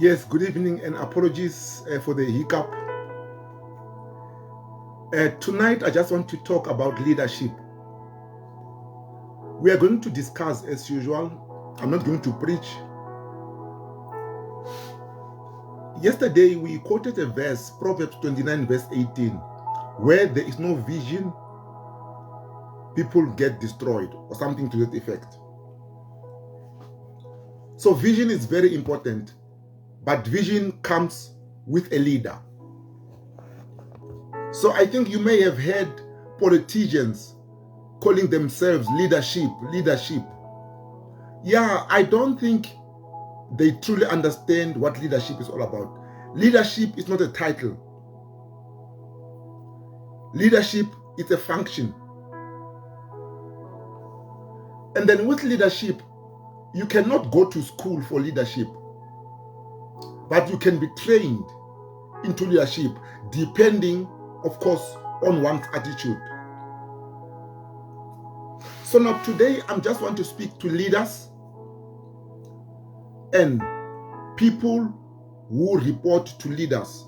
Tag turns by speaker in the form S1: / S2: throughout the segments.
S1: Yes, good evening and apologies for the hiccup. Tonight, I just want to talk about leadership. We are going to discuss as usual. I'm not going to preach. Yesterday, we quoted a verse, Proverbs 29, verse 18, where there is no vision, people get destroyed, or something to that effect. So vision is very important, but vision comes with a leader. So I think you may have heard politicians calling themselves leadership. Yeah, I don't think they truly understand what leadership is all about. Leadership is not a title. Leadership is a function. And then with leadership, you cannot go to school for leadership, but you can be trained into leadership depending, of course, on one's attitude. So now today, I just want to speak to leaders and people who report to leaders.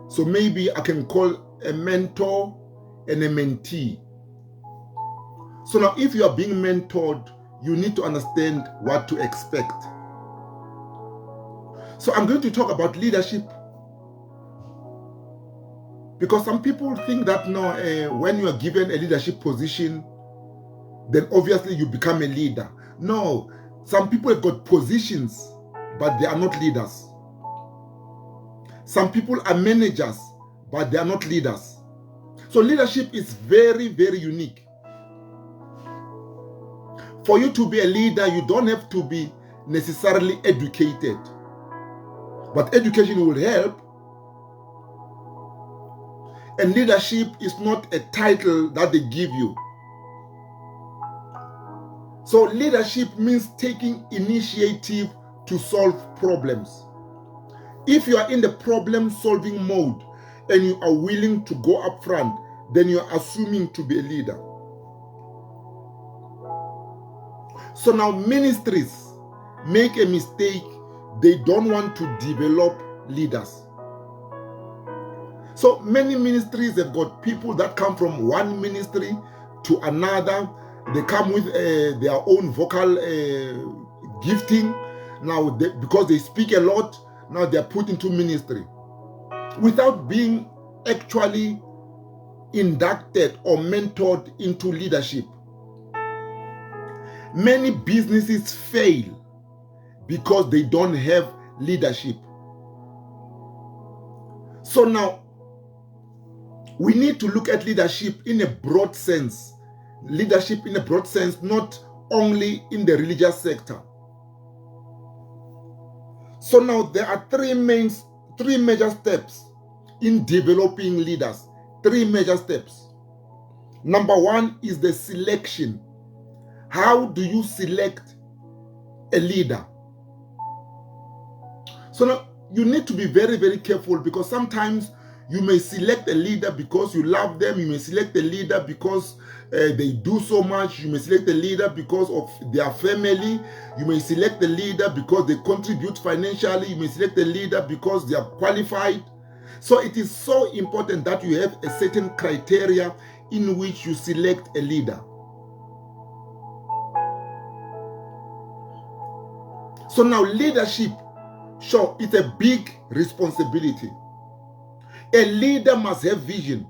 S1: So maybe I can call a mentor and a mentee. So now if you are being mentored, you need to understand what to expect. So I'm going to talk about leadership because some people think that when you are given a leadership position, then obviously you become a leader. No, some people have got positions, but they are not leaders. Some people are managers, but they are not leaders. So leadership is very, very unique. For you to be a leader, you don't have to be necessarily educated. But education will help. And leadership is not a title that they give you. So leadership means taking initiative to solve problems. If you are in the problem-solving mode and you are willing to go up front, then you are assuming to be a leader. So now ministries make a mistake. They don't want to develop leaders. So many ministries have got people that come from one ministry to another. They come with their own vocal gifting. Now, because they speak a lot, now they're put into ministry without being actually inducted or mentored into leadership. Many businesses fail because they don't have leadership. So now, we need to look at leadership in a broad sense. Leadership in a broad sense, not only in the religious sector. So now there are three major steps in developing leaders. Three major steps. Number one is the selection. How do you select a leader? So now you need to be very, very careful because sometimes you may select a leader because you love them. You may select a leader because they do so much. You may select a leader because of their family. You may select a leader because they contribute financially. You may select a leader because they are qualified. So it is so important that you have a certain criteria in which you select a leader. So now leadership, sure, it's a big responsibility. A leader must have vision.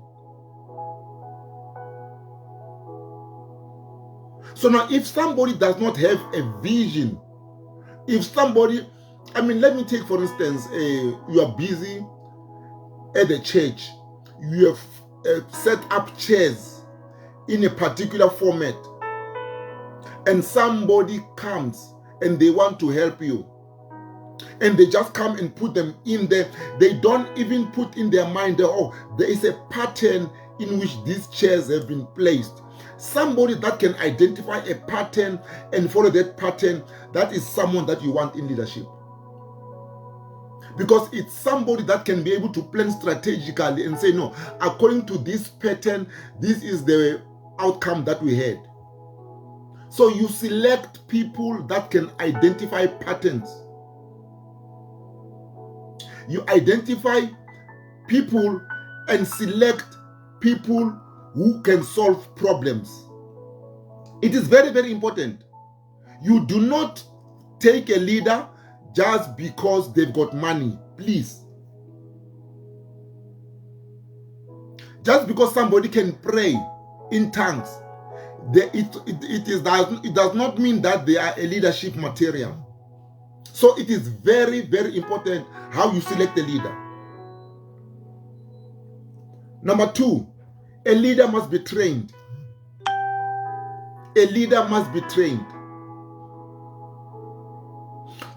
S1: So now if somebody does not have a vision, if somebody, let me take for instance, you are busy at the church, you have set up chairs in a particular format, and somebody comes and they want to help you, and they just come and put them in there. They don't even put in their mind that, there is a pattern in which these chairs have been placed. Somebody that can identify a pattern and follow that pattern, that is someone that you want in leadership. Because it's somebody that can be able to plan strategically and say, no, according to this pattern, this is the outcome that we had. So you select people that can identify patterns. You identify people and select people who can solve problems. It is very, very important. You do not take a leader just because they've got money. Please. Just because somebody can pray in tongues, it does not mean that they are a leadership material. So it is very, very important how you select a leader. Number 2, a leader must be trained. A leader must be trained.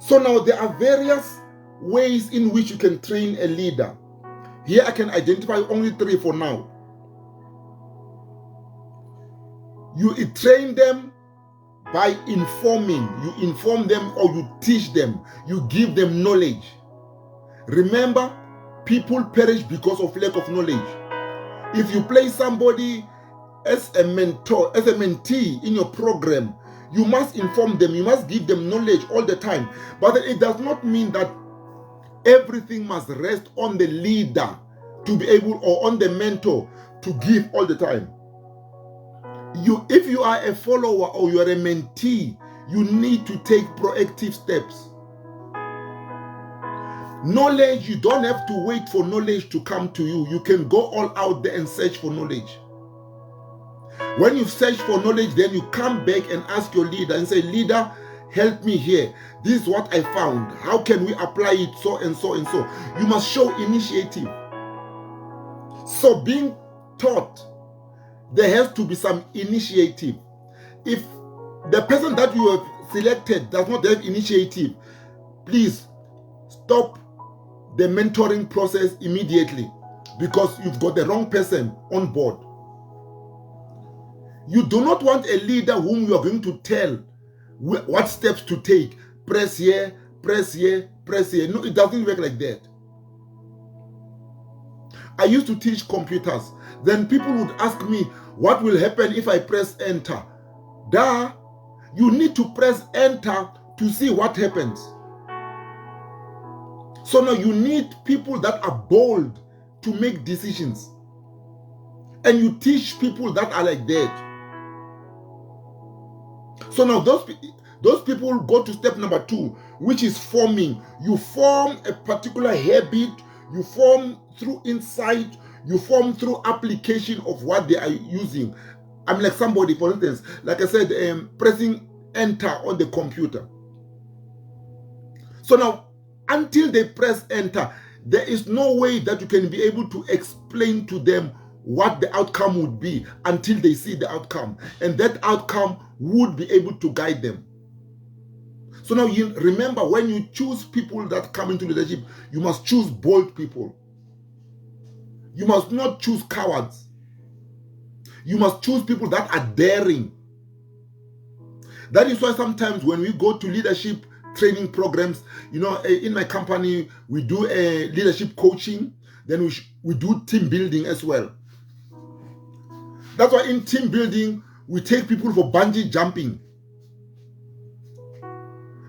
S1: So now there are various ways in which you can train a leader. Here I can identify only 3 for now. You train them by informing. You inform them or you teach them. You give them knowledge. Remember, people perish because of lack of knowledge. If you place somebody as a mentor, as a mentee in your program, you must inform them. You must give them knowledge all the time. But it does not mean that everything must rest on the leader to be able, or on the mentor to give all the time. If you are a follower or you are a mentee, you need to take proactive steps. Knowledge, you don't have to wait for knowledge to come to you. You can go all out there and search for knowledge. When you've searched for knowledge, then you come back and ask your leader and say, leader, help me here. This is what I found. How can we apply it so and so and so? You must show initiative. So being taught, there has to be some initiative. If the person that you have selected does not have initiative, please stop the mentoring process immediately, because you've got the wrong person on board. You do not want a leader whom you are going to tell what steps to take. Press here, press here, press here. No, it doesn't work like that. I used to teach computers. Then people would ask me, what will happen if I press enter? You need to press enter to see what happens. So now you need people that are bold to make decisions. And you teach people that are like that. So now those people go to step number 2, which is forming. You form a particular habit. You form through insight. You form through application of what they are using. I'm like somebody, for instance, like I said, pressing enter on the computer. So now, until they press enter, there is no way that you can be able to explain to them what the outcome would be until they see the outcome. And that outcome would be able to guide them. So now you remember, when you choose people that come into leadership, you must choose bold people. You must not choose cowards. You must choose people that are daring. That is why sometimes when we go to leadership training programs, in my company, we do a leadership coaching, then we do team building as well. That's why in team building, we take people for bungee jumping.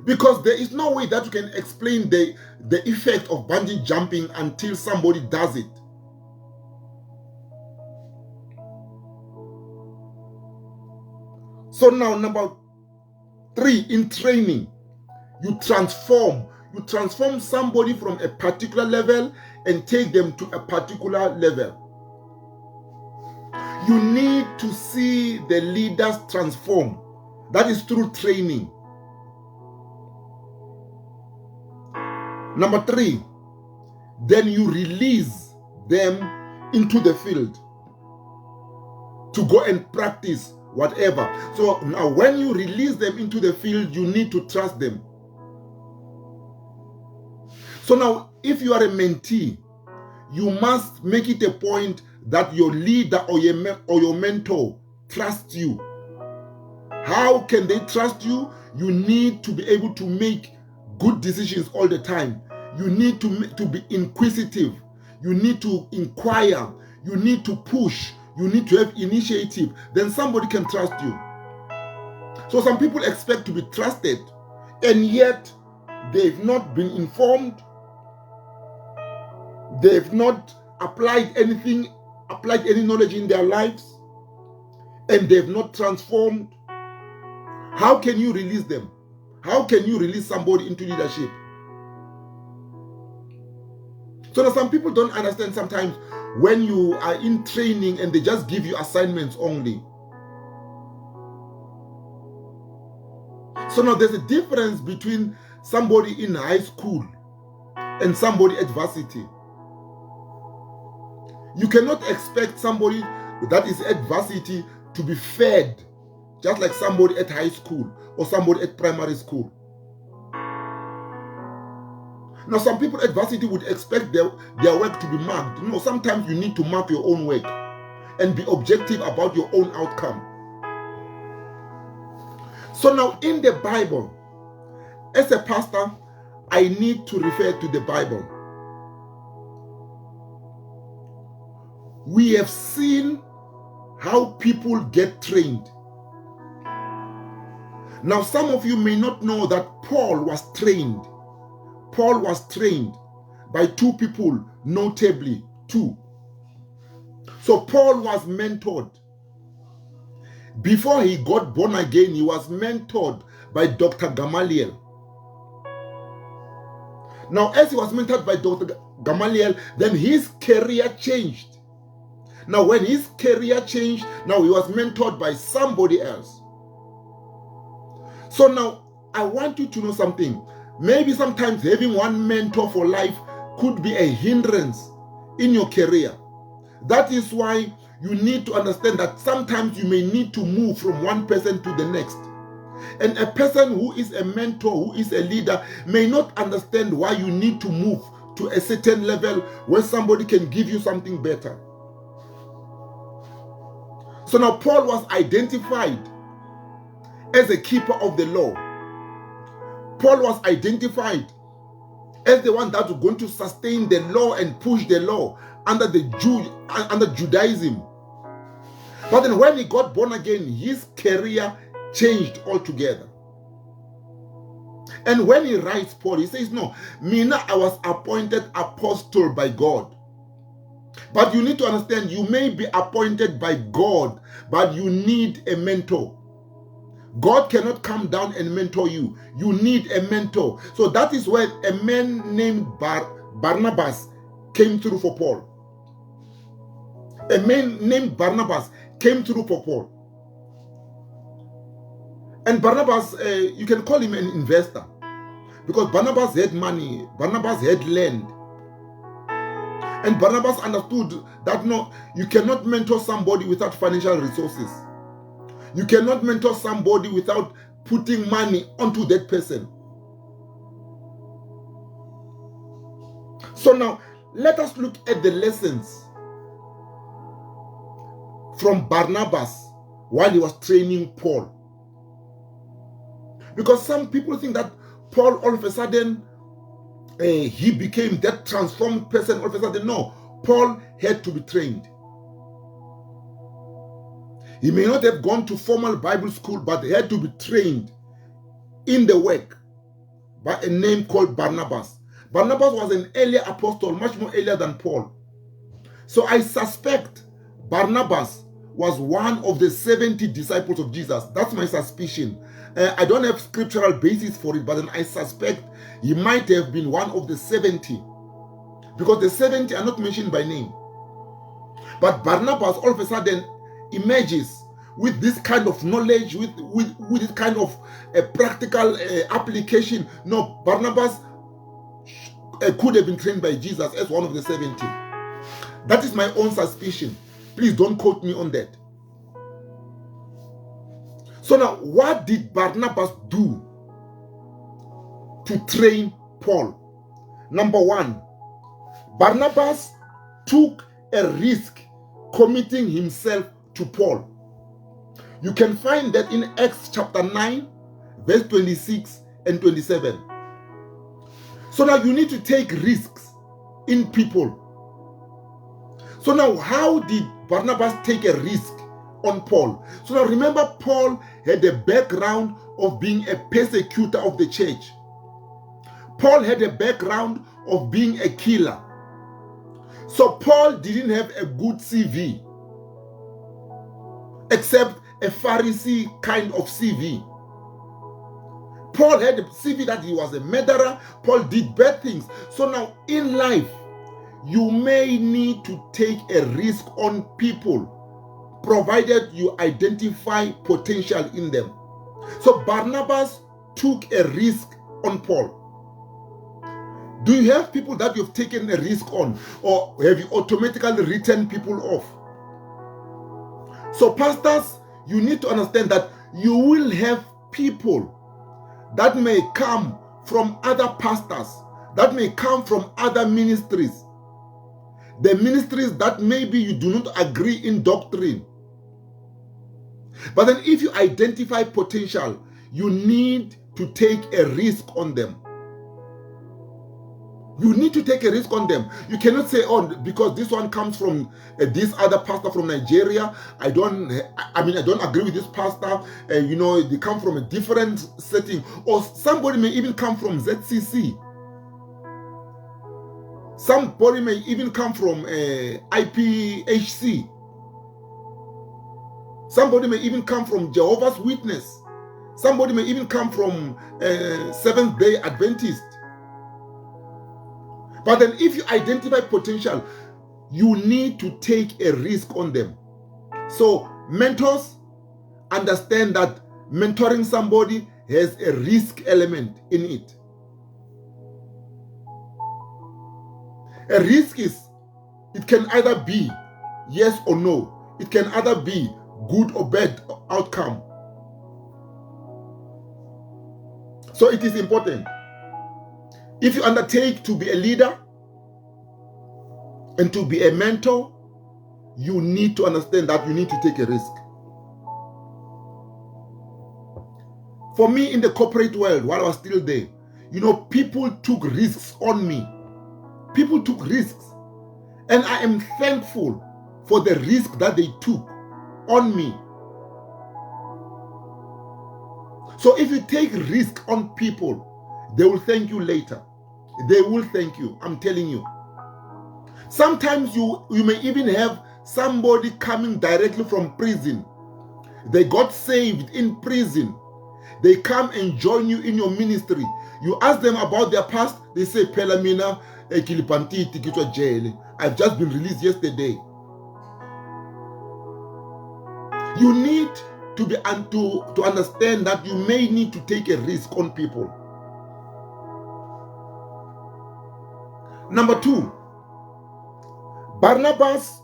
S1: Because there is no way that you can explain the effect of bungee jumping until somebody does it. So now, number 3, in training, you transform somebody from a particular level and take them to a particular level. You need to see the leaders transform. That is through training. Number 3, then you release them into the field to go and practice whatever. So now when you release them into the field, you need to trust them. So now, if you are a mentee, you must make it a point that your leader or your mentor trusts you. How can they trust you? You need to be able to make good decisions all the time. You need to be inquisitive. You need to inquire. You need to push. You need to have initiative. Then somebody can trust you. So some people expect to be trusted, and yet they've not been informed. they've not applied any knowledge in their lives, and they've not transformed, how can you release them? How can you release somebody into leadership? So now some people don't understand sometimes when you are in training and they just give you assignments only. So now there's a difference between somebody in high school and somebody at varsity. You cannot expect somebody that is at varsity to be fed just like somebody at high school or somebody at primary school. Now, some people at varsity would expect their work to be marked. No, sometimes you need to mark your own work and be objective about your own outcome. So now in the Bible, as a pastor, I need to refer to the Bible. We have seen how people get trained. Now, some of you may not know that Paul was trained. Paul was trained by two people, notably two. So Paul was mentored. Before he got born again, he was mentored by Dr. Gamaliel. Now, as he was mentored by Dr. Gamaliel, then his career changed. Now, when his career changed, now he was mentored by somebody else. So now, I want you to know something. Maybe sometimes having one mentor for life could be a hindrance in your career. That is why you need to understand that sometimes you may need to move from one person to the next. And a person who is a mentor, who is a leader, may not understand why you need to move to a certain level where somebody can give you something better. So now Paul was identified as a keeper of the law. Paul was identified as the one that was going to sustain the law and push the law under Judaism. But then when he got born again, his career changed altogether. And when he writes Paul, he says, no, Mina, I was appointed apostle by God. But you need to understand, you may be appointed by God, but you need a mentor. God cannot come down and mentor you. You need a mentor. So that is where a man named Barnabas came through for Paul. A man named Barnabas came through for Paul. And Barnabas, you can call him an investor. Because Barnabas had money. Barnabas had land. And Barnabas understood that no, you cannot mentor somebody without financial resources. You cannot mentor somebody without putting money onto that person. So now, let us look at the lessons from Barnabas while he was training Paul. Because some people think that Paul all of a sudden, he became that transformed person all of a sudden. No, Paul had to be trained. He may not have gone to formal Bible school, but he had to be trained in the work by a name called Barnabas. Barnabas was an earlier apostle, much more earlier than Paul. So I suspect Barnabas was one of the 70 disciples of Jesus. That's my suspicion. I don't have scriptural basis for it, but then I suspect he might have been one of the 70. Because the 70 are not mentioned by name. But Barnabas all of a sudden emerges with this kind of knowledge, with this kind of practical application. No, Barnabas could have been trained by Jesus as one of the 70. That is my own suspicion. Please don't quote me on that. So now, what did Barnabas do to train Paul? Number one, Barnabas took a risk committing himself to Paul. You can find that in Acts chapter 9, verse 26 and 27. So now you need to take risks in people. So now how did Barnabas take a risk on Paul? So now remember, Paul had a background of being a persecutor of the church. Paul had a background of being a killer. So Paul didn't have a good CV, except a Pharisee kind of CV. Paul had a CV that he was a murderer. Paul did bad things. So now in life, you may need to take a risk on people, provided you identify potential in them. So Barnabas took a risk on Paul. Do you have people that you've taken a risk on, or have you automatically written people off? So pastors, you need to understand that you will have people that may come from other pastors, that may come from other ministries. The ministries that maybe you do not agree in doctrine. But then if you identify potential, you need to take a risk on them. You need to take a risk on them. You cannot say, oh, because this one comes from this other pastor from Nigeria, I don't agree with this pastor. They come from a different setting. Or somebody may even come from ZCC. Somebody may even come from IPHC. Somebody may even come from Jehovah's Witness. Somebody may even come from Seventh-day Adventist. But then if you identify potential, you need to take a risk on them. So mentors understand that mentoring somebody has a risk element in it. A risk it can either be yes or no. It can either be good or bad outcome. So it is important. If you undertake to be a leader and to be a mentor, you need to understand that you need to take a risk. For me, in the corporate world, while I was still there, people took risks on me. People took risks. And I am thankful for the risk that they took on me. So if you take risk on people, they will thank you later. They will thank you. I'm telling you. Sometimes you may even have somebody coming directly from prison. They got saved in prison. They come and join you in your ministry. You ask them about their past. They say, Pelamina, jail. I've just been released yesterday. You need to understand that you may need to take a risk on people. Number 2, Barnabas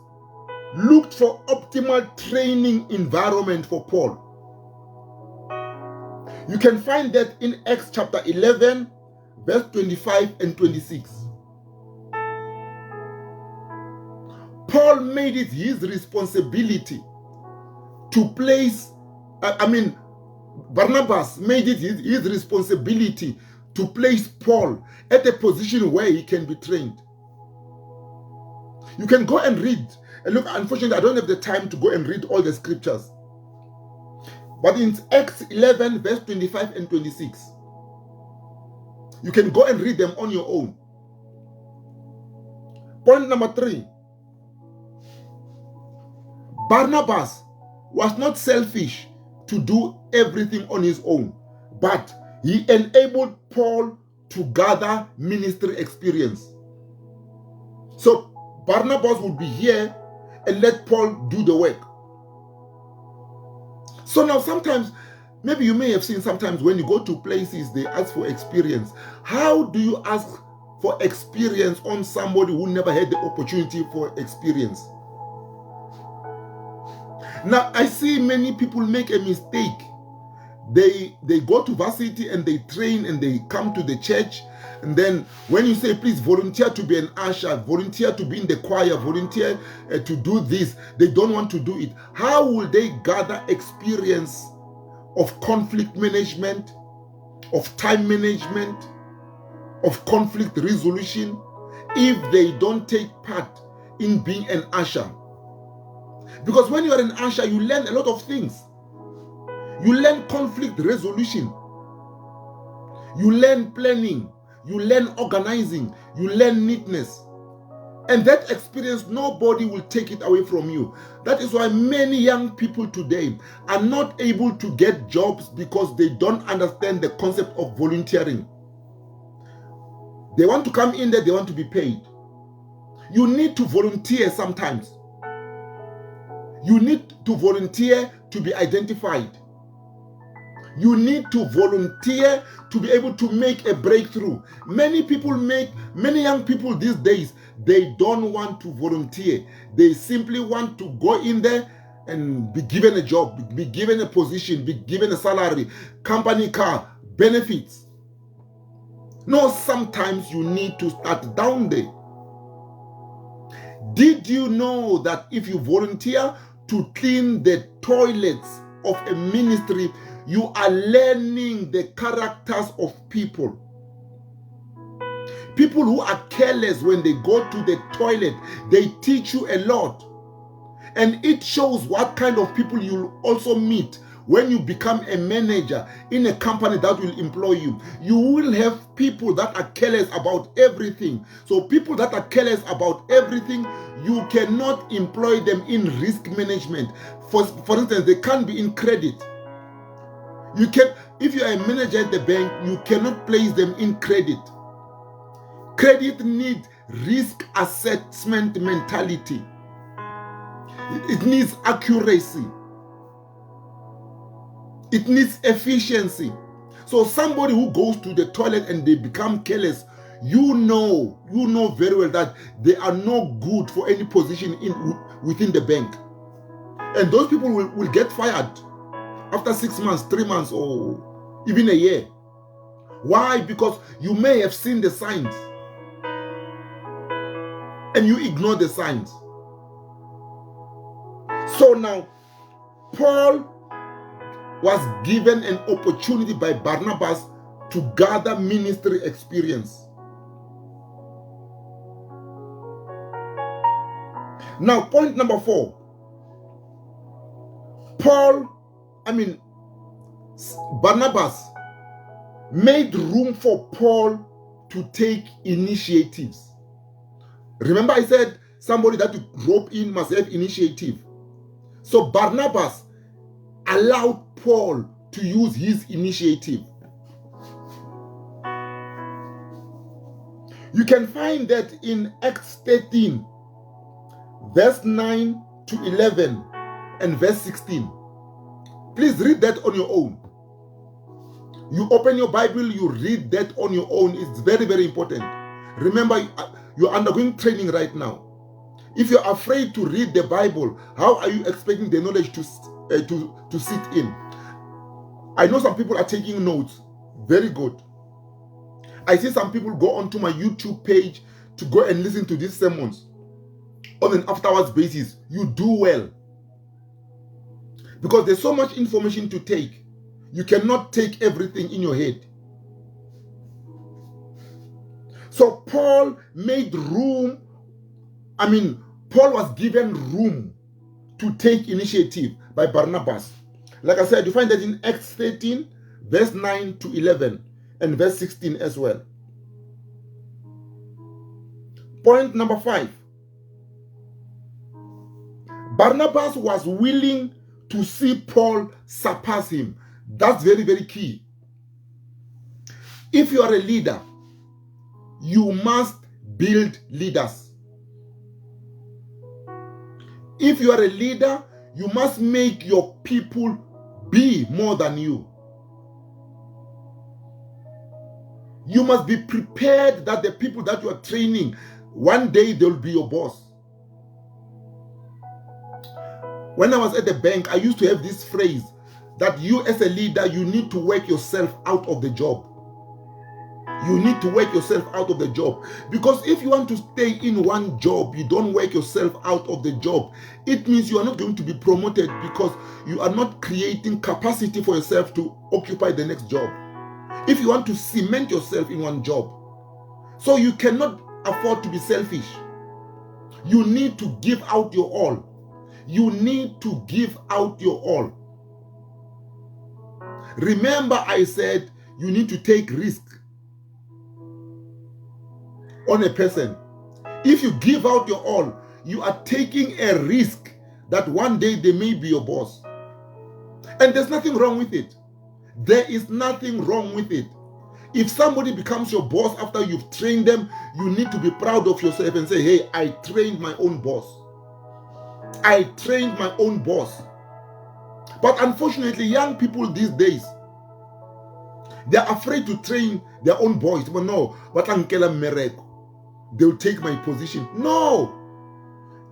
S1: looked for optimal training environment for Paul. You can find that in Acts chapter 11, verse 25 and 26. Paul made it his responsibility to place, Barnabas made it his responsibility to place Paul at a position where he can be trained. You can go and read. And look, unfortunately, I don't have the time to go and read all the scriptures. But in Acts 11, verse 25 and 26, you can go and read them on your own. Point number 3. Barnabas was not selfish to do everything on his own, but he enabled Paul to gather ministry experience. So Barnabas would be here and let Paul do the work. So now sometimes, maybe you may have seen sometimes when you go to places, they ask for experience. How do you ask for experience on somebody who never had the opportunity for experience? Now, I see many people make a mistake. They go to varsity and they train and they come to the church. And then when you say, please volunteer to be an usher, volunteer to be in the choir, volunteer to do this, they don't want to do it. How will they gather experience of conflict management, of time management, of conflict resolution, if they don't take part in being an usher? Because when you are an usher, you learn a lot of things. You learn conflict resolution. You learn planning. You learn organizing. You learn neatness. And that experience, nobody will take it away from you. That is why many young people today are not able to get jobs because they don't understand the concept of volunteering. They want to come in there, they want to be paid. You need to volunteer sometimes. You need to volunteer to be identified. You need to volunteer to be able to make a breakthrough. Many young people these days, they don't want to volunteer. They simply want to go in there and be given a job, be given a position, be given a salary, company car, benefits. No, sometimes you need to start down there. Did you know that if you volunteer to clean the toilets of a ministry, you are learning the characters of people? People who are careless when they go to the toilet, they teach you a lot. And it shows what kind of people you'll also meet when you become a manager in a company that will employ you. You will have people that are careless about everything. So people that are careless about everything, you cannot employ them in risk management. For instance, they can't be in credit. If you are a manager at the bank, you cannot place them in credit. Credit needs risk assessment mentality. It needs accuracy. It needs efficiency. So somebody who goes to the toilet and they become careless, you know very well that they are no good for any position within the bank. And those people will get fired after 6 months, 3 months, or even a year. Why? Because you may have seen the signs and you ignore the signs. So now, Paul was given an opportunity by Barnabas to gather ministry experience. Now, point number 4. Barnabas made room for Paul to take initiatives. Remember I said somebody that you rope in must have initiative. So Barnabas allowed Paul to use his initiative. You can find that in Acts 13, verse 9 to 11 and verse 16. Please read that on your own. You open your Bible, you read that on your own. It's very, very important. Remember, you're undergoing training right now. If you're afraid to read the Bible, how are you expecting the knowledge to sit in? I know some people are taking notes. Very good. I see some people go onto my YouTube page to go and listen to these sermons on an afterwards basis. You do well. Because there's so much information to take. You cannot take everything in your head. So Paul made room. Paul was given room to take initiative by Barnabas. Like I said, you find that in Acts 13, verse 9 to 11, and verse 16 as well. Point number 5. Barnabas was willing to see Paul surpass him. That's very, very key. If you are a leader, you must build leaders. If you are a leader, you must make your people be more than you. You must be prepared that the people that you are training, one day they will be your boss. When I was at the bank, I used to have this phrase that you as a leader, you need to work yourself out of the job. You need to work yourself out of the job. Because if you want to stay in one job, you don't work yourself out of the job, it means you are not going to be promoted because you are not creating capacity for yourself to occupy the next job. If you want to cement yourself in one job, so you cannot afford to be selfish. You need to give out your all. You need to give out your all. Remember, I said you need to take risk on a person. If you give out your all, you are taking a risk that one day they may be your boss. And there's nothing wrong with it. There is nothing wrong with it. If somebody becomes your boss after you've trained them, you need to be proud of yourself and say, hey, I trained my own boss. I trained my own boss. But unfortunately, young people these days, they're afraid to train their own boys. But no, but they'll take my position. No.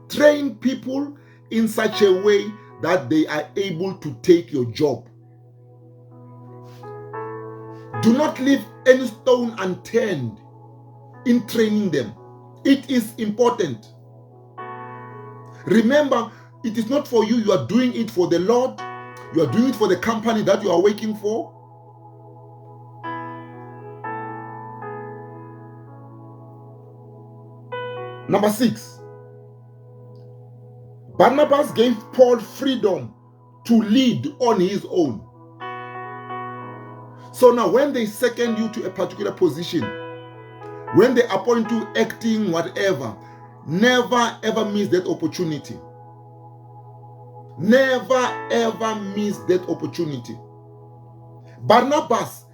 S1: Train people in such a way that they are able to take your job. Do not leave any stone unturned in training them. It is important. Remember, it is not for you. You are doing it for the Lord. You are doing it for the company that you are working for. Number 6. Barnabas gave Paul freedom to lead on his own. So now when they second you to a particular position, when they appoint you acting whatever, never ever miss that opportunity. Never ever miss that opportunity. Barnabas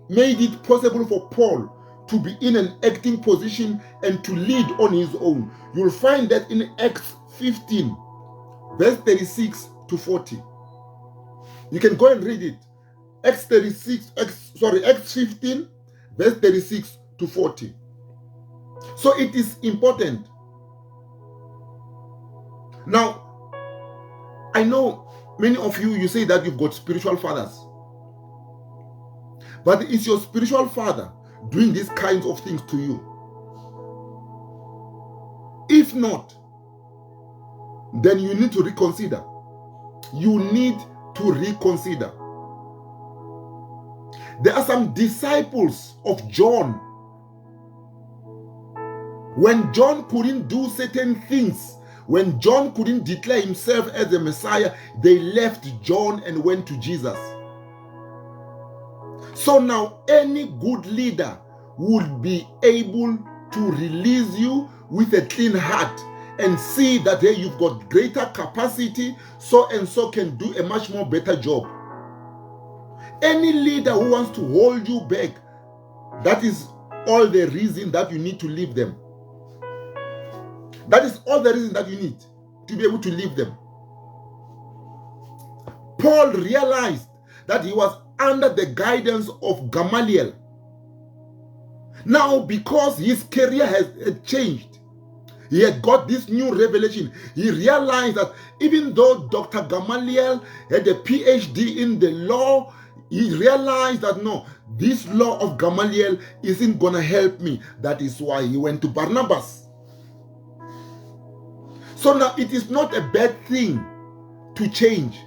S1: made it possible for Paul to be in an acting position and to lead on his own. You'll find that in Acts 15, verse 36 to 40. You can go and read it. Acts 15, verse 36 to 40. So it is important. Now, I know many of you, you say that you've got spiritual fathers. But is your spiritual father doing these kinds of things to you? If not, then you need to reconsider. You need to reconsider. There are some disciples of John. When John couldn't do certain things, when John couldn't declare himself as the Messiah, they left John and went to Jesus. So now any good leader would be able to release you with a clean heart and see that, hey, you've got greater capacity, so and so can do a much more better job. Any leader who wants to hold you back, that is all the reason that you need to leave them. That is all the reason that you need to be able to leave them. Paul realized that he was under the guidance of Gamaliel. Now, because his career had changed, he had got this new revelation. He realized that even though Dr. Gamaliel had a PhD in the law, he realized that no, this law of Gamaliel isn't going to help me. That is why he went to Barnabas. So now it is not a bad thing to change.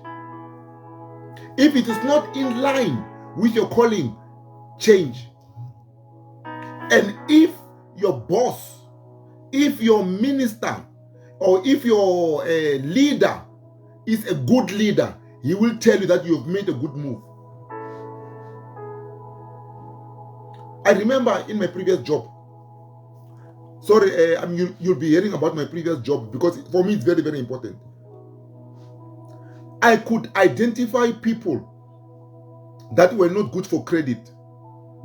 S1: If it is not in line with your calling, change. And if your boss, if your minister, or if your leader is a good leader, he will tell you that you have made a good move. I remember in my previous job, sorry, you'll be hearing about my previous job because for me it's very, very important. I could identify people that were not good for credit,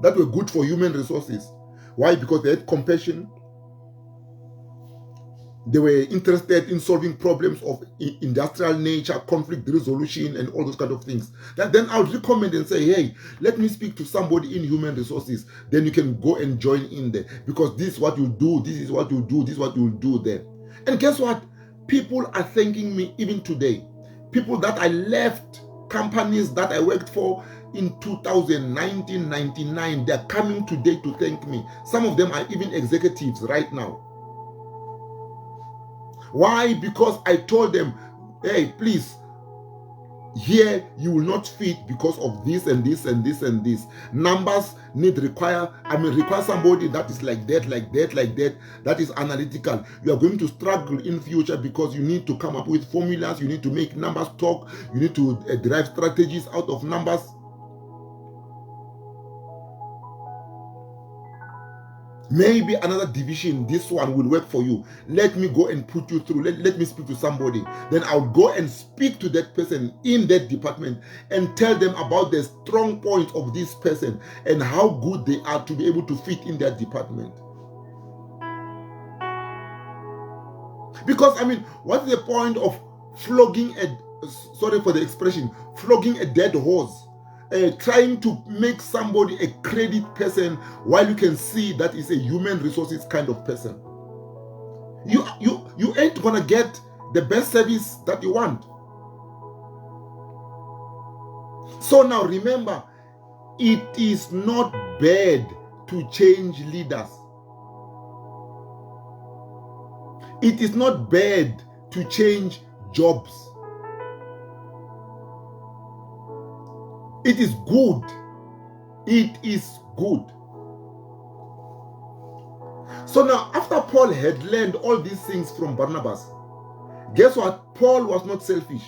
S1: that were good for human resources. Why? Because they had compassion. They were interested in solving problems of industrial nature, conflict resolution, and all those kind of things. Then I would recommend and say, hey, let me speak to somebody in human resources. Then you can go and join in there. Because this is what you do, this is what you do, this is what you do there. And guess what? People are thanking me even today. People that I left companies that I worked for in 2019, 99, they're coming today to thank me. Some of them are even executives right now. Why? Because I told them, hey, please, here you will not fit because of this and this and this and this. Numbers require somebody that is like that, like that, like that, that is analytical. You are going to struggle in future because you need to come up with formulas, you need to make numbers talk, you need to derive strategies out of numbers. Maybe another division, this one will work for you. Let me go and put you through. Let me speak to somebody. Then I'll go and speak to that person in that department and tell them about the strong point of this person and how good they are to be able to fit in that department. Because, I mean, what's the point of flogging sorry for the expression, flogging a dead horse? Trying to make somebody a credit person while you can see that is a human resources kind of person. You ain't gonna get the best service that you want. So now remember, it is not bad to change leaders. It is not bad to change jobs. It is good. It is good. So now, after Paul had learned all these things from Barnabas, guess what? Paul was not selfish.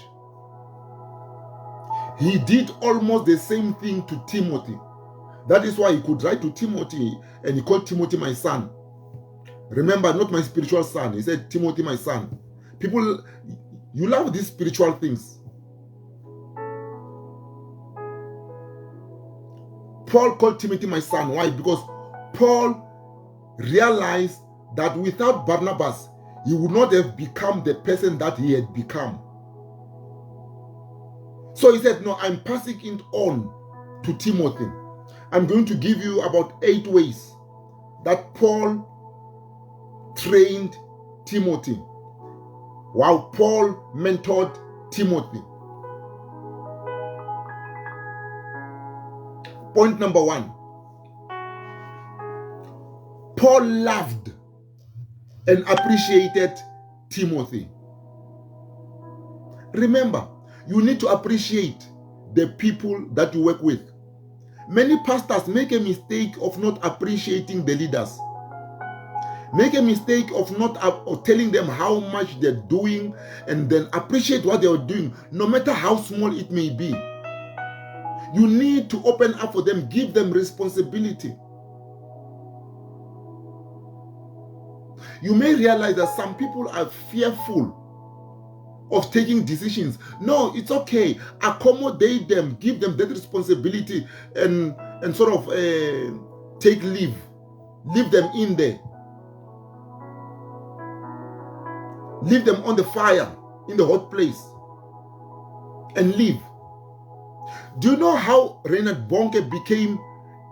S1: He did almost the same thing to Timothy. That is why he could write to Timothy, and he called Timothy my son. Remember, not my spiritual son. He said, Timothy, my son. People, you love these spiritual things. Paul called Timothy my son. Why? Because Paul realized that without Barnabas, he would not have become the person that he had become. So he said, no, I'm passing it on to Timothy. I'm going to give you about 8 ways that Paul trained Timothy, while Paul mentored Timothy. Point number 1. Paul loved and appreciated Timothy. Remember, you need to appreciate the people that you work with. Many pastors make a mistake of not appreciating the leaders. Make a mistake of not telling them how much they're doing and then appreciate what they're doing, no matter how small it may be. You need to open up for them, give them responsibility. You may realize that some people are fearful of taking decisions. No, it's okay. Accommodate them, give them that responsibility and sort of take leave. Leave them in there. Leave them on the fire, in the hot place, and leave. Do you know how Reinhard Bonnke became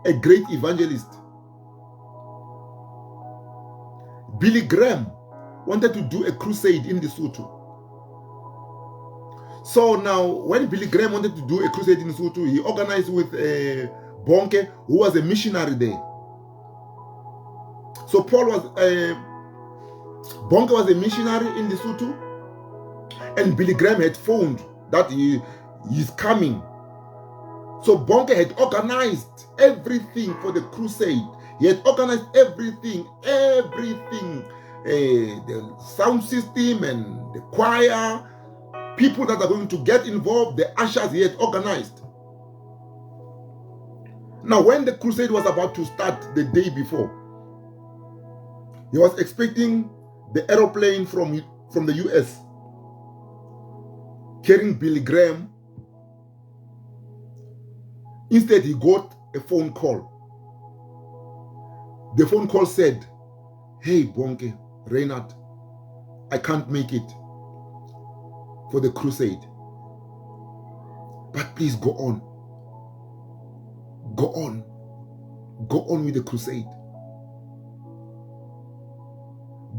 S1: a great evangelist? Billy Graham wanted to do a crusade in Lesotho. So now, when Billy Graham wanted to do a crusade in Lesotho, he organized with Bonnke, who was a missionary there. So Bonnke was a missionary in Lesotho, and Billy Graham had phoned that he's coming. So Bonnke had organized everything for the crusade. He had organized everything, the sound system and the choir, people that are going to get involved, the ushers he had organized. Now, when the crusade was about to start the day before, he was expecting the aeroplane from the US carrying Billy Graham. Instead, he got a phone call. The phone call said, "Hey, Bonnke, Reinhard, I can't make it for the crusade. But please go on. Go on. Go on with the crusade."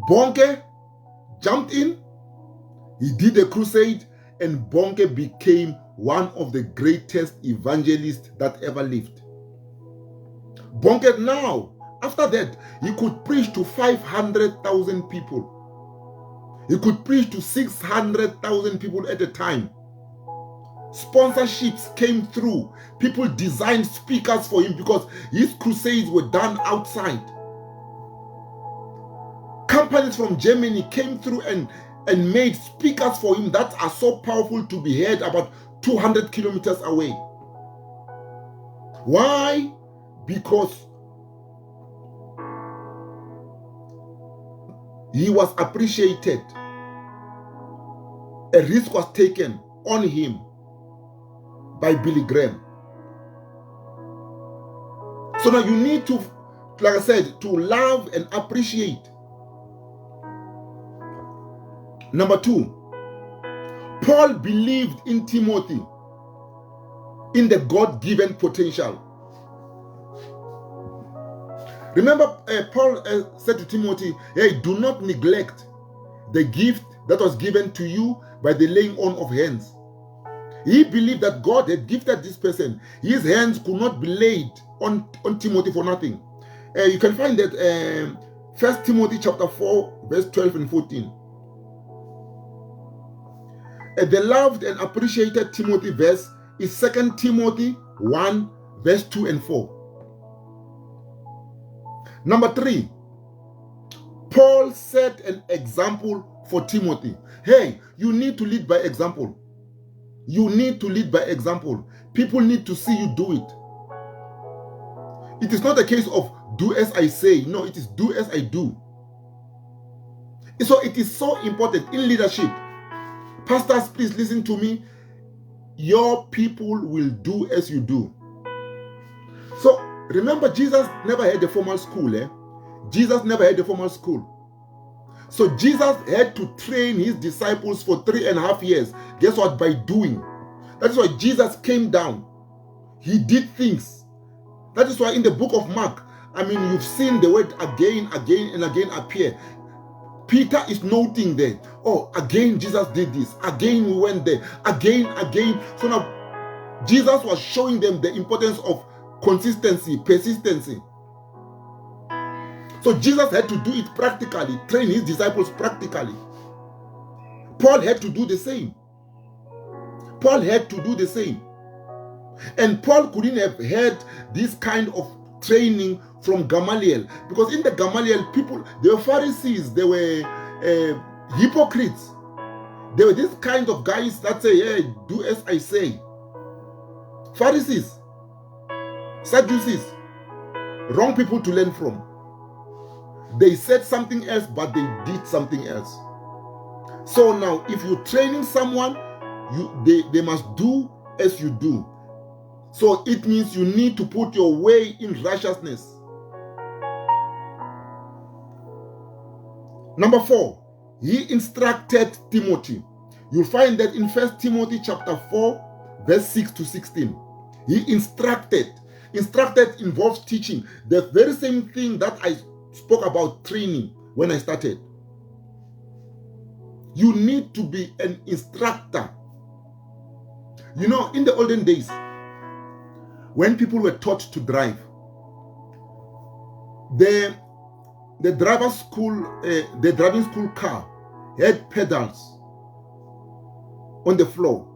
S1: Bonnke jumped in. He did the crusade, and Bonnke became one of the greatest evangelists that ever lived. Bonnke now, after that, he could preach to 500,000 people. He could preach to 600,000 people at a time. Sponsorships came through. People designed speakers for him because his crusades were done outside. Companies from Germany came through and made speakers for him that are so powerful to be heard about 200 kilometers away. Why? Because He was appreciated. A risk was taken on him by Billy Graham. So now you need to, like I said, to love and appreciate. Number 2, Paul believed in Timothy, in the God-given potential. Remember, Paul said to Timothy, hey, do not neglect the gift that was given to you by the laying on of hands. He believed that God had gifted this person. His hands could not be laid on Timothy for nothing. You can find that 1 Timothy chapter 4, verse 12 and 14. The loved and appreciated Timothy verse is 2 Timothy 1, verse 2 and 4. Number 3, Paul set an example for Timothy. Hey, you need to lead by example. You need to lead by example. People need to see you do it. It is not a case of do as I say. No, it is do as I do. So it is so important in leadership. Pastors, please listen to me. Your people will do as you do. So remember, Jesus never had a formal school. Jesus never had a formal school. So Jesus had to train his disciples for 3.5 years. Guess what? By doing. That is why Jesus came down. He did things. That is why in the book of Mark, you've seen the word again and again appear. Peter is noting there, oh, again Jesus did this. Again we went there. Again. So now Jesus was showing them the importance of consistency, persistency. So Jesus had to do it practically, train his disciples practically. Paul had to do the same. And Paul couldn't have had this kind of training from Gamaliel, because in the Gamaliel people, they were Pharisees, they were hypocrites. They were this kind of guys that say, hey, do as I say. Pharisees, Sadducees, wrong people to learn from. They said something else, but they did something else. So now, if you're training someone, they must do as you do. So it means you need to put your way in righteousness. Number 4, he instructed Timothy. You'll find that in 1 Timothy chapter 4, verse 6 to 16. He instructed. Instructed involves teaching. The very same thing that I spoke about training when I started. You need to be an instructor. You know, in the olden days, when people were taught to drive, the driving school car had pedals on the floor,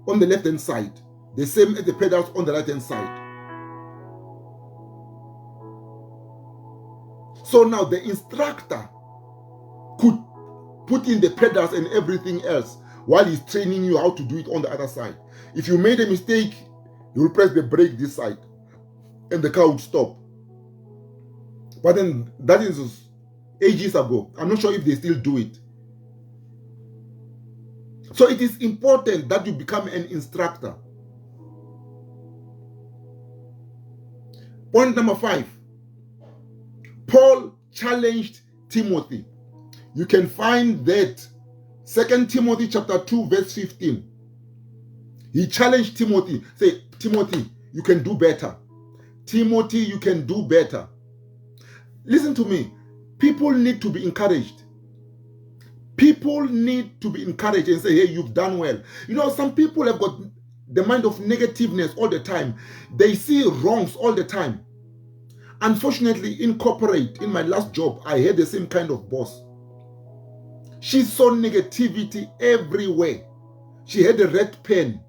S1: on the left-hand side, the same as the pedals on the right-hand side. So now the instructor could put in the pedals and everything else while he's training you how to do it on the other side. If you made a mistake, you will press the brake this side and the car would stop. But then that is ages ago. I'm not sure if they still do it. So it is important that you become an instructor. Point number 5. Paul challenged Timothy. You can find that 2 Timothy chapter 2 verse 15. He challenged Timothy. Say, Timothy, you can do better. Timothy, you can do better. Listen to me. People need to be encouraged. People need to be encouraged and say, hey, you've done well. You know, some people have got the mind of negativeness all the time. They see wrongs all the time. Unfortunately, in corporate, in my last job, I had the same kind of boss. She saw negativity everywhere. She had a red pen.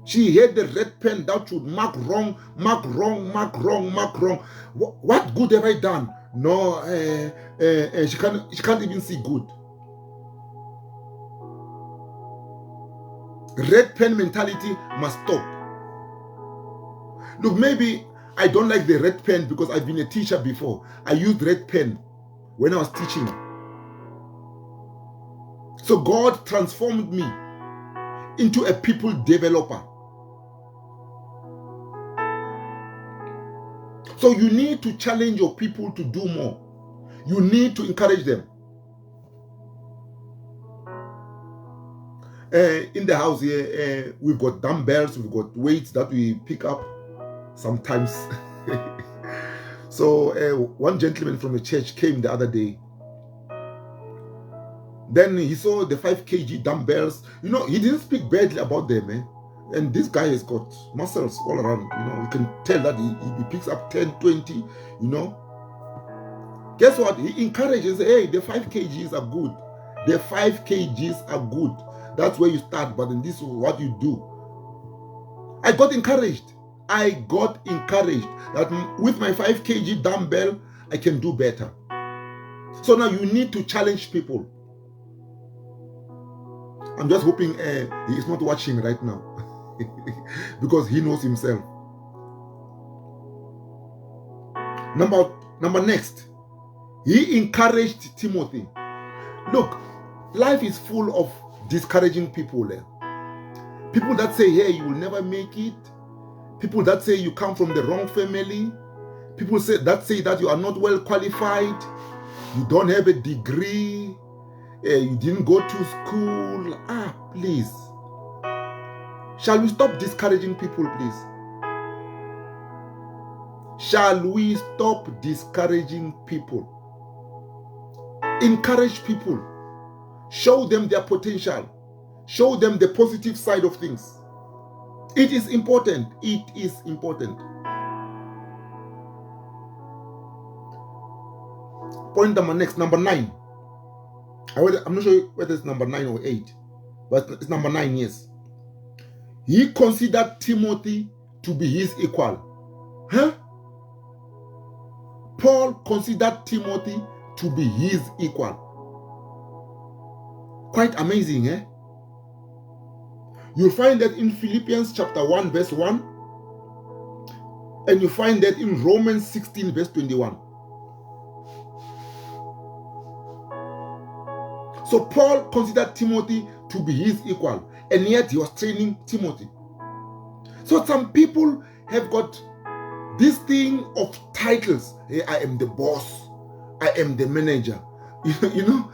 S1: She had the red pen that should mark wrong, mark wrong, mark wrong, mark wrong. What good have I done? No, she can't even see good. Red pen mentality must stop. Look, maybe I don't like the red pen because I've been a teacher before. I used red pen when I was teaching. So God transformed me into a people developer. So you need to challenge your people to do more. You need to encourage them. In the house here, we've got dumbbells, we've got weights that we pick up sometimes. So one gentleman from the church came the other day. Then he saw the 5 kg dumbbells. You know, he didn't speak badly about them, eh? And this guy has got muscles all around. You know, you can tell that he picks up 10, 20, you know. Guess what? He encourages, hey, the 5 kgs are good. The 5 kgs are good. That's where you start, but then this is what you do. I got encouraged. I got encouraged that with my 5 kg dumbbell, I can do better. So now you need to challenge people. I'm just hoping he is not watching right now because he knows himself. Number next, he encouraged Timothy. Look, life is full of discouraging people. People that say, hey, you will never make it. People that say you come from the wrong family. People that say that you are not well qualified. You don't have a degree. You didn't go to school. Please. Shall we stop discouraging people, please? Shall we stop discouraging people? Encourage people. Show them their potential. Show them the positive side of things. It is important. It is important. Point number 9. I'm not sure whether it's number 9 or 8, but it's number 9, yes. He considered Timothy to be his equal. Paul considered Timothy to be his equal. Quite amazing, eh? You'll find that in Philippians chapter 1 verse 1, and you find that in Romans 16 verse 21. So Paul considered Timothy to be his equal, and yet he was training Timothy. So some people have got this thing of titles. Hey, I am the boss. I am the manager. You know,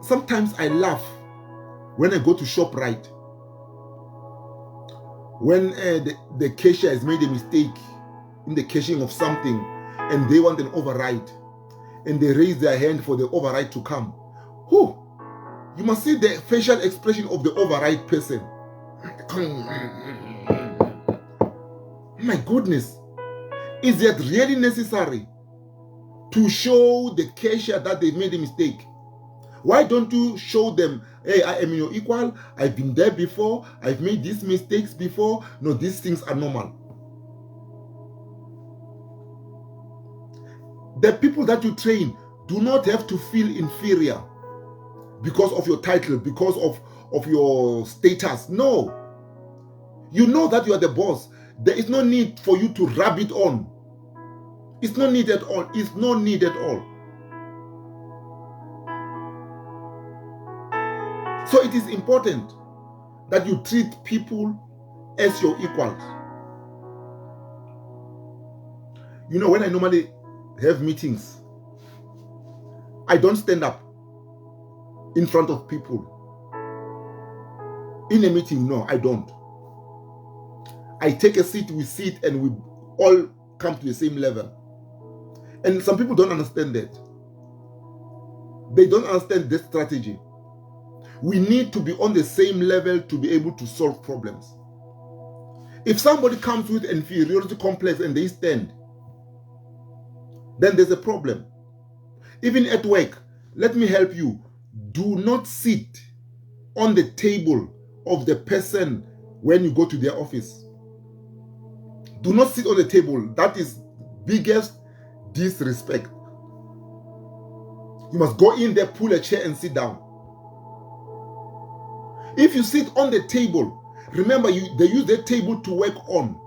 S1: sometimes I laugh when I go to ShopRite. When the cashier has made a mistake in the cashing of something and they want an override, and they raise their hand for the override to come. Who? You must see the facial expression of the override person. My goodness. Is it really necessary to show the cashier that they made a mistake? Why don't you show them, hey, I am your equal, I've been there before, I've made these mistakes before. No, these things are normal. The people that you train do not have to feel inferior because of your title, because of your status. No. You know that you are the boss. There is no need for you to rub it on. It's no need at all. It's no need at all. So it is important that you treat people as your equals. You know, when I normally have meetings, I don't stand up in front of people. In a meeting, no, I don't. I take a seat, we sit, and we all come to the same level. And some people don't understand that. They don't understand this strategy. We need to be on the same level to be able to solve problems. If somebody comes with inferiority complex and they stand, then there's a problem. Even at work, let me help you. Do not sit on the table of the person when you go to their office. Do not sit on the table. That is biggest disrespect. You must go in there, pull a chair and sit down. If you sit on the table, remember they use their table to work on.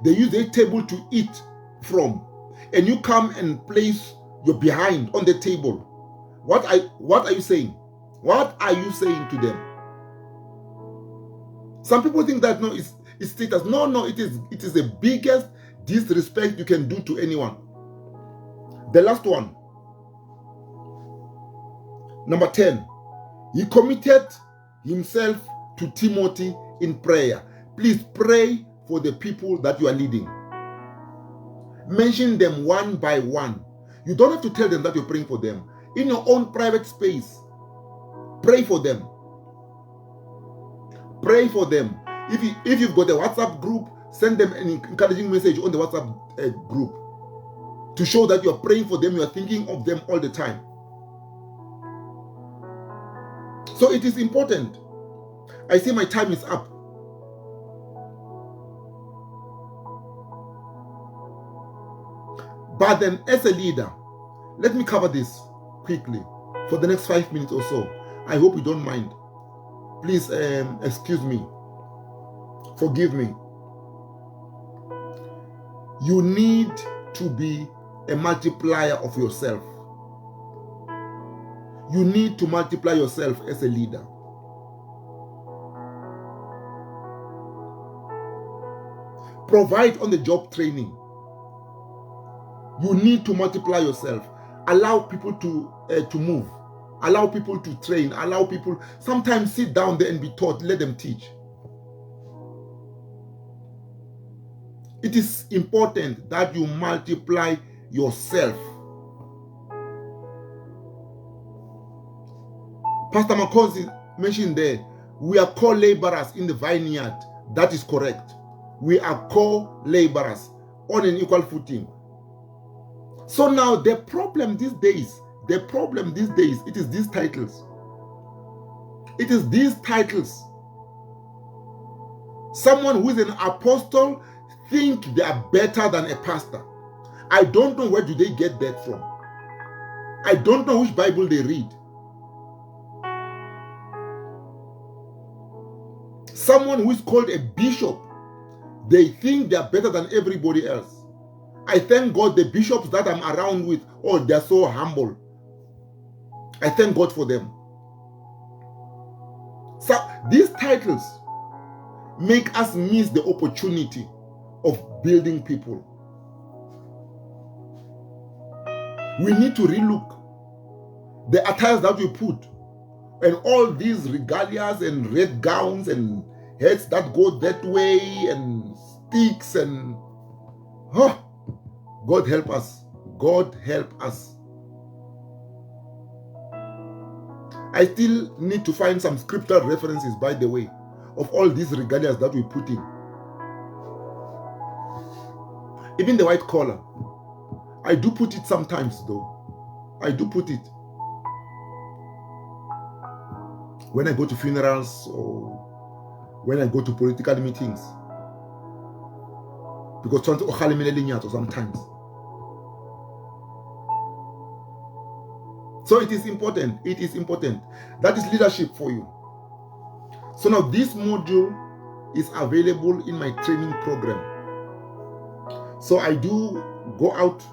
S1: They use their table to eat from. And you come and place You're behind on the table. What are you saying? What are you saying to them? Some people think that no, it's status. No, it is the biggest disrespect you can do to anyone. The last one. Number 10. He committed himself to Timothy in prayer. Please pray for the people that you are leading. Mention them one by one. You don't have to tell them that you're praying for them. In your own private space, pray for them. Pray for them. If you've got a WhatsApp group, send them an encouraging message on the WhatsApp group to show that you're praying for them, you're thinking of them all the time. So it is important. I see my time is up. But then as a leader, let me cover this quickly for the next 5 minutes or so. I hope you don't mind. Please excuse me. Forgive me. You need to be a multiplier of yourself. You need to multiply yourself as a leader. Provide on-the-job training. You need to multiply yourself. Allow people to move. Allow people to train. Allow people, sometimes sit down there and be taught. Let them teach. It is important that you multiply yourself. Pastor Makosi mentioned there, we are co-laborers in the vineyard. That is correct. We are co-laborers on an equal footing. So now the problem these days, it is these titles. It is these titles. Someone who is an apostle think they are better than a pastor. I don't know where do they get that from. I don't know which Bible they read. Someone who is called a bishop, they think they are better than everybody else. I thank God the bishops that I'm around with, oh, they're so humble. I thank God for them. So these titles make us miss the opportunity of building people. We need to relook the attires that we put and all these regalias and red gowns and heads that go that way and sticks and God help us. God help us. I still need to find some scriptural references, by the way, of all these regalias that we put in. Even the white collar. I do put it sometimes though. I do put it. When I go to funerals or when I go to political meetings. Because sometimes. So it is important. It is important. That is leadership for you. So now this module is available in my training program. So I do go out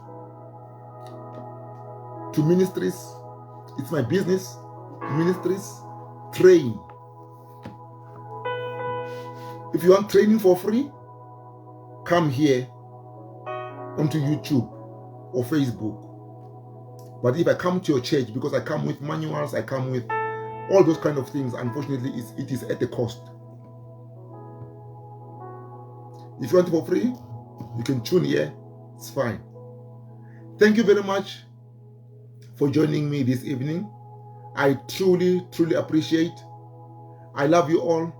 S1: to ministries. It's my business. Ministries. Train. If you want training for free, come here onto YouTube or Facebook. But if I come to your church, because I come with manuals, I come with all those kind of things, unfortunately, it is at a cost. If you want it for free, you can tune here. It's fine. Thank you very much for joining me this evening. I truly, truly appreciate. I love you all.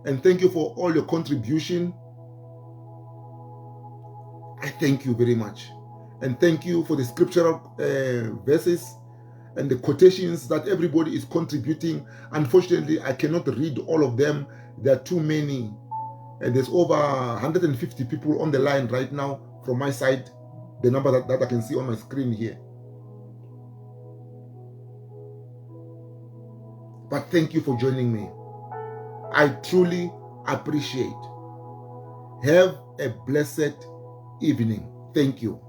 S1: And thank you for all your contribution. I thank you very much. And thank you for the scriptural verses and the quotations that everybody is contributing. Unfortunately, I cannot read all of them. There are too many. And there's over 150 people on the line right now from my side. The number that I can see on my screen here. But thank you for joining me. I truly appreciate. Have a blessed evening. Thank you.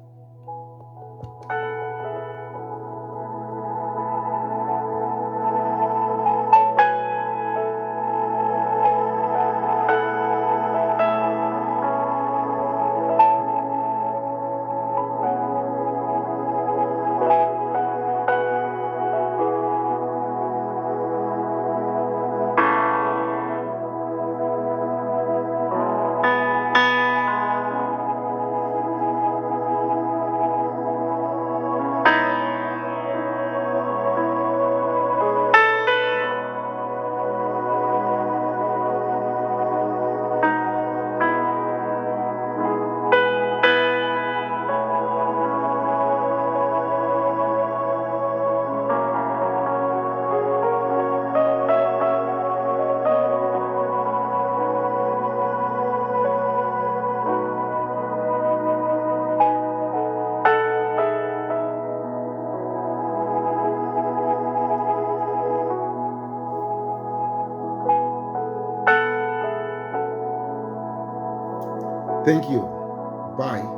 S1: Thank you. Bye.